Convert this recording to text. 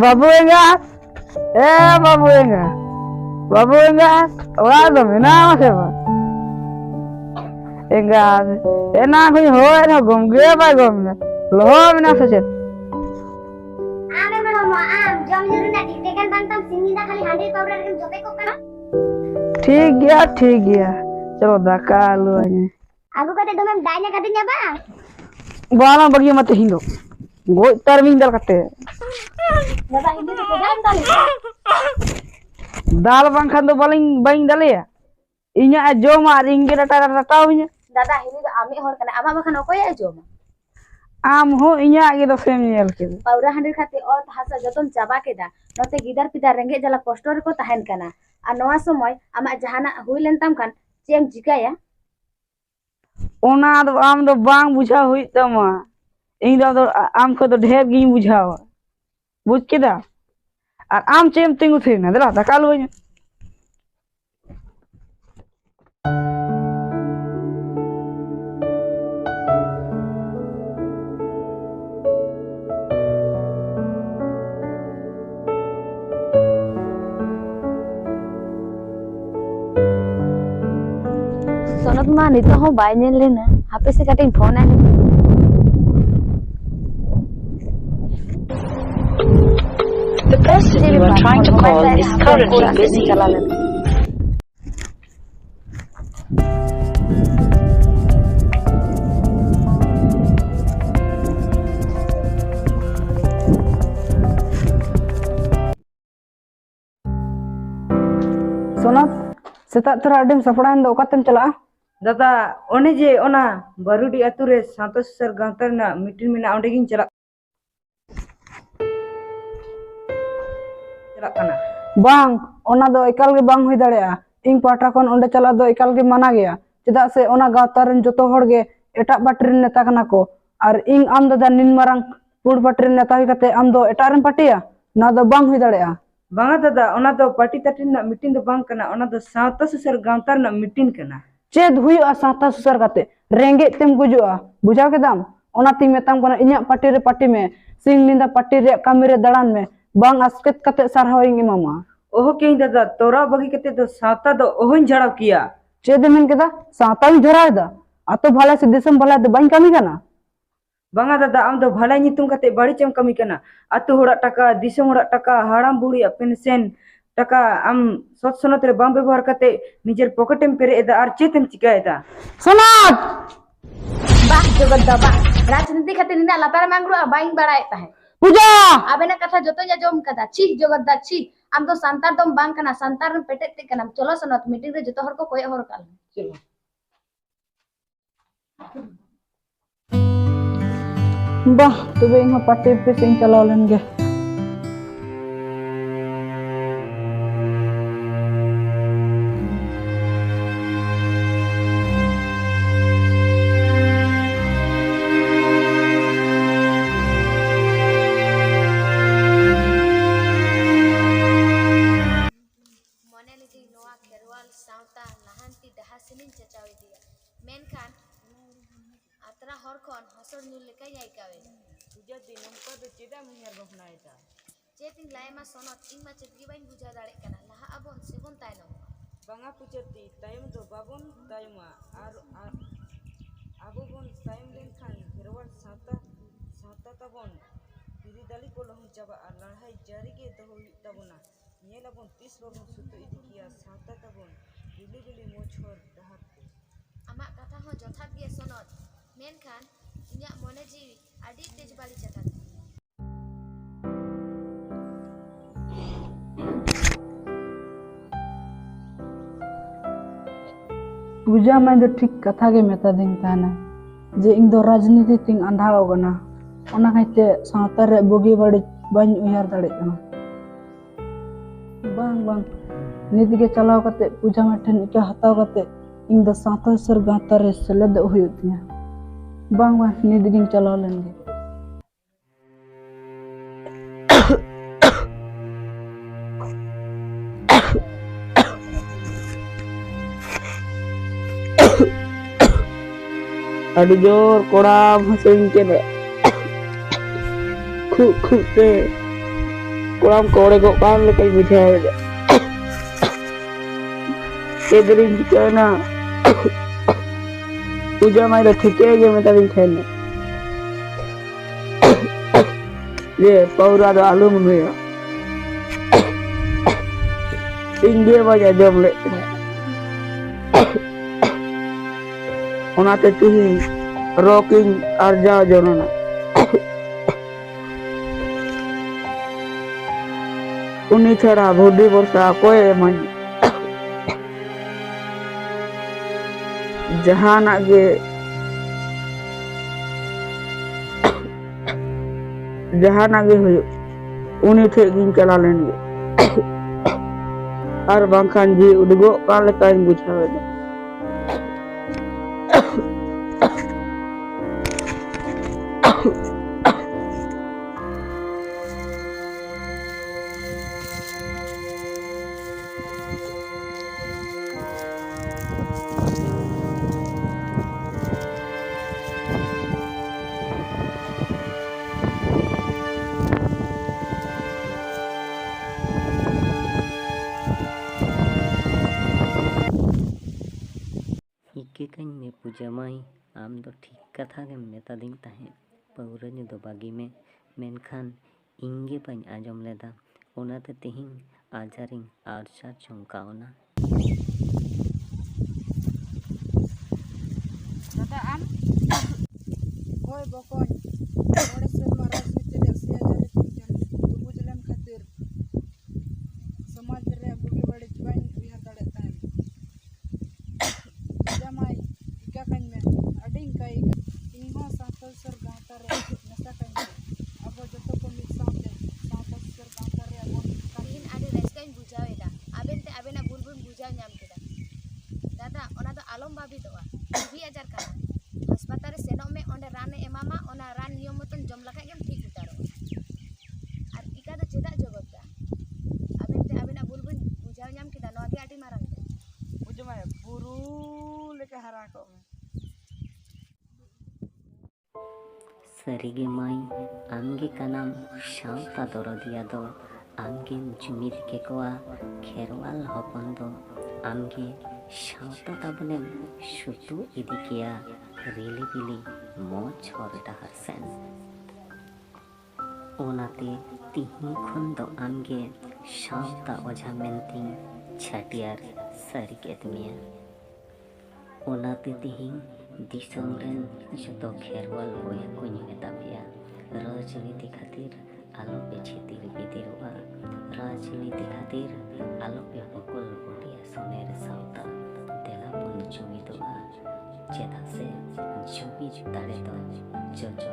Babu enggak? Babu enggak? Babu enggak? Wah, domina masih apa? Enggak. Enak kuy hoy na gom gue ba gom na. Loh mina sachet. Ame mana mau jam juru na diktekan bantam sini dah kali 100 powder kan jope kok kana. ठीक गया चलो दका आलू आने Aku kata domem danya katanya bang. बाला बगी मत Hindu गो तरमिंग दल कते Bapak ini tuh dan kali. Dal bangkhan do baling baing dale ya inya ajo ma ringge rata rata nya Dada ini tuh ami hor kana ama makan okoy aja mah. am ho inya ge do sem nyel ke Paura handir khati ot hasa joton chaba keda. Note gidar pidar rengge jala kostor ko tahen kana. Ar noa somoy ama jahana hui lentam kan cem jika ya. ओना दो आम दो बांग बुझा हुई तमा इन दो आम को तो ढेर गी बुझावा बुझ के दा और आम चेम तिंगु थे ना दला दका लो nya Sonot mah nito ho bay nyel lena. HP se kating phone ani. The person you are trying to call is currently busy. सोना सेता तोरा अडम सपड़ान दो ओकातेम चला दादा ओने जे ओना बारुडी अतु रे संतोष सर गांतर ना मीटिंग में ओंडे गिन चला kana bang ona do ekal ge bang hui dareya ing patra kon onde chala do ekal ge mana gaya cheda se ona gawtar ren joto hor ge eta patrin neta kana ko ar ing am dada nin marang pur patrin neta hui kate am do eta ren patiya na do bang hui dareya banga dada ona do party tatin na meeting do bang kana ona do sauta susar gawtar na meeting kana ched hui a sauta susar kate renge tem gujua bujaw kedam ona ti metam kana inya party re party me sing linda party re kami re dalan me bang asket kate sarhawing imama oho ke dada tora bagi kate do sauta do ohon jharaw kiya ched men keda sauta hi jharaw da ato bhala se disam bhala de bang kami kana banga dada am do bhala nitum kate bari chem kami kana atu horak taka disam horak taka haram buri pension taka am sot sonot re bang ব্যবহার kate nijer pocketem pere eda ar chetem chika eda sonat Bah jogot da bah. Rajniti khati nina lapar mangru abaing barai tahe. puja Abena kata joto nya jom kata chik jogot da chik am to santar dom bang kana santar petet te kana cholo sonot meeting re joto hor ko koy hor kal chalo bah tobe inga party pe sing chalaw len ge sauta lahanti dahasinin cacawi dia menkan atra horkon hosor nyul lekai yai kawe puja dinam pa do cheda munyar gofna eta cheting laima sonot ingma chetgi bain buja dare kana laha abon sebon taino banga puchati tayum do babon tayuma ar abu bon tayum len khan herwal sauta tabon didi dali ko lohum chaba ar lahai jari ge do tabona nyelabon 30 babon sutu idikia sauta tabon bili mochor dahate amak kata ho jothat ge sonot menkan inya mone jiwi adi tej bali chatat पूजा मैं तो ठीक कथा के मेता दिन ताना जे इन दो राजनीति तिंग अंधा होगना ओना खाइते सावता रे बोगी बड़ी बाñ उयार दाड़े कना bang निधि के चलाव कते पूजा में ठन के हताव कते इन दो सावता सर गाता रे सेलेद हुयुत तिया bang निधि गिन चलाव लेन गे Aduh jor koram hasilin kene. Ku te. kolam ko oregok kan lekai bujaw ida. Kedering jika na puja mai da thike ge meta din khaina. Le paura da alu munuya. Tinggi baja jom le. Onate tuhi rocking arja jonona. Uni chara bhudi borsa koy eman. Jahanak ge huyuk uni thek gin chala len ge. Ar bangkhan ji udgo kan lekain bujaw ida. ike kany me puja mai am do ठीक कथा के मेता दिन ताहे पौरा ᱧᱩ ᱫᱚ ᱵᱟᱹᱜᱤ ᱢᱮ ᱢᱮᱱᱠᱷᱟन ᱤᱧ ᱜᱮ ᱵᱟᱹᱧ ᱟᱸᱡᱚᱢ ᱞᱮᱫᱟ ᱚᱱᱟᱛᱮ ᱛᱮᱦᱮᱧ ᱟᱡᱟᱨᱤᱧ ᱟᱨᱪᱟᱨ ᱪᱚᱢᱠᱟᱣᱱᱟ दादा आम होय बकोन मोड़े सेमा राजनीति रे सियाजारे थिंजन दुबुज लेन खातिर समाज रे बुगी बड़ी बाइन उयार दाड़े ताहेन जमाई इका कन में अडिंग काई इहो सातल सर गांता रे नसा कन अब जतो को मिल साथे सातल सर गांता रे अब ᱤᱧ ᱟᱹᱰᱤ ᱨᱟᱹᱥᱠᱟᱹᱧ ᱵᱩᱡᱷᱟᱹᱣᱮᱫᱟ ᱟᱵᱮᱱ ᱛᱮ ᱟᱵᱮᱱᱟᱜ ᱵᱩᱞᱵᱩᱞ ᱵᱩᱡᱷᱟᱹᱣ ᱧᱟᱢ ᱠᱮᱫᱟ ᱫᱟᱫᱟ ᱚᱱᱟ ᱫᱚ ᱟᱞᱚᱢ ᱵᱷᱟᱵᱤᱛᱚᱜᱼᱟ ᱴᱤᱵᱤ ᱟᱡᱟᱨ ᱠᱟᱱᱟ ᱦᱟᱥᱯᱟᱛᱟᱞ ᱨᱮ ᱥᱮᱱᱚᱜ ᱢᱮ ᱚᱸᱰᱮ ᱨᱟᱱᱮ ᱮᱢᱟᱢᱟ ᱚᱱᱟ ᱨᱟᱱ ᱱᱤᱭᱚᱢ ᱢᱚᱛᱚᱱ ᱡᱚᱢ ᱞᱮᱠᱷᱟᱡ ᱜᱮᱢ ᱴᱷᱤᱠ ᱩᱛᱟᱹᱨᱚᱜᱼᱟ ᱟᱨ ᱤᱠᱟ ᱫᱚ ᱪᱮᱫᱟᱜ ᱡᱚᱜᱚᱛᱟ ᱟᱵᱮᱱ ᱛᱮ ᱟᱵᱮᱱᱟᱜ ᱵᱩᱞᱵᱩᱞ ᱵᱩᱡᱷᱟᱹᱣ ᱧᱟᱢ ᱠᱮᱫᱟ ᱱᱚᱣᱟ ᱜᱮ ᱟᱹᱰᱤ ᱢᱟᱨᱟᱝ ᱛᱮ बुझमाय बुरु लेके हरा को में ᱥᱟᱹᱨᱤᱜᱮ ᱢᱟᱹᱭ ᱟᱢᱜᱮ ᱠᱟᱱᱟᱢ ᱥᱟᱶᱛᱟ ᱫᱚᱨᱚᱫᱤᱭᱟᱹ ᱫᱚ ᱟᱢᱜᱮᱢ ᱡᱩᱢᱤᱫ ᱠᱮᱠᱚᱣᱟ ᱠᱷᱮᱨᱣᱟᱞ ᱦᱚᱯᱚᱱ ᱫᱚ ᱟᱢᱜᱮ ᱥᱟᱶᱛᱟ ᱛᱟᱵᱚᱱᱮᱢ ᱥᱩᱛᱩ ᱤᱫᱤ ᱠᱮᱭᱟ ᱨᱤᱞᱤ ᱵᱤᱞᱤ ᱢᱚᱡᱽ ᱦᱚᱨ ᱰᱟᱦᱟᱨ ᱥᱮᱱ ᱚᱱᱟᱛᱮ ᱛᱤᱦᱤᱧ ᱠᱷᱚᱱ ᱫᱚ ᱟᱢᱜᱮ ᱥᱟᱶᱛᱟ ᱚᱡᱷᱟ ᱢᱮᱱᱛᱤᱧ ᱪᱷᱟᱹᱴᱭᱟᱹᱨ ᱥᱟᱹᱨᱤ ᱠᱮᱫ ᱢᱮᱭᱟ ᱚᱱᱟᱛᱮ ᱛᱤᱦᱤᱧ ᱫᱤᱥᱚᱢ ᱨᱮᱱ ᱡᱚᱛᱚ ᱠᱷᱮᱨᱣᱟᱞ ᱵᱚᱭᱦᱟ ᱠᱚᱧ ᱢᱮᱛᱟ ᱯᱮᱭᱟ ᱨᱟᱡᱽᱱᱤᱛᱤ ᱠᱷᱟᱹᱛᱤᱨ ᱟᱞᱚᱯᱮ ᱪᱷᱤᱛᱤᱨ ᱵᱤᱛᱤᱨᱚᱜᱼᱟ ᱨᱟᱡᱽᱱᱤᱛᱤ ᱠᱷᱟᱹᱛᱤᱨ ᱟᱞᱚᱯᱮ ᱵᱚᱠᱚᱞ ᱵᱚᱰᱤᱭᱟ ᱥᱚᱱᱮᱨ ᱥᱟᱶᱛᱟ ᱫᱮᱞᱟ ᱵᱚᱱ ᱡᱩᱢᱤᱫᱚᱜᱼᱟ ᱪᱮᱫᱟᱜ ᱥᱮ ᱡᱩᱢᱤᱫ ᱫᱟᱲᱮ ᱫᱚ ᱡᱚᱡᱚ